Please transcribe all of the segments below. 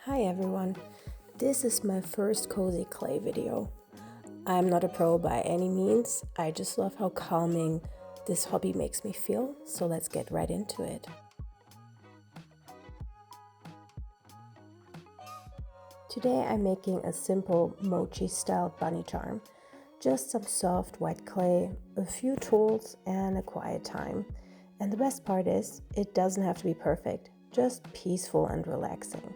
Hi everyone, this is my first cozy clay video. I'm not a pro by any means, I just love how calming this hobby makes me feel, so let's get right into it. Today I'm making a simple mochi-style bunny charm. Just some soft white clay, a few tools and a quiet time. And the best part is, it doesn't have to be perfect, just peaceful and relaxing.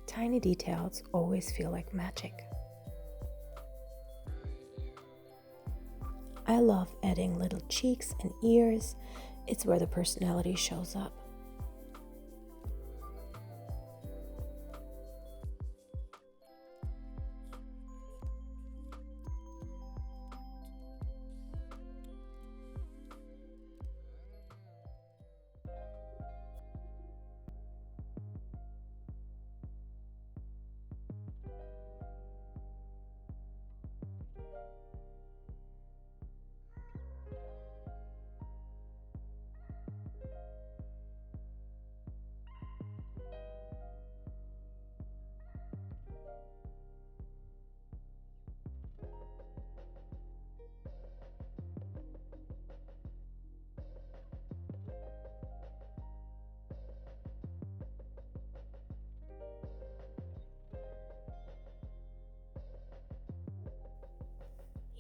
Tiny details always feel like magic. I love adding little cheeks and ears. It's where the personality shows up.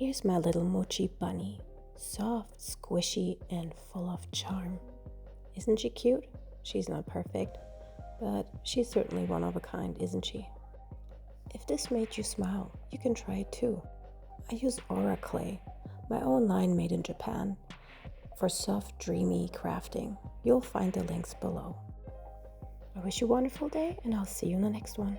Here's my little mochi bunny. Soft, squishy, and full of charm. Isn't she cute? She's not perfect, but she's certainly one of a kind, isn't she? If this made you smile, you can try it too. I use Aura clay, my own line made in Japan, for soft, dreamy crafting. You'll find the links below. I wish you a wonderful day, and I'll see you in the next one.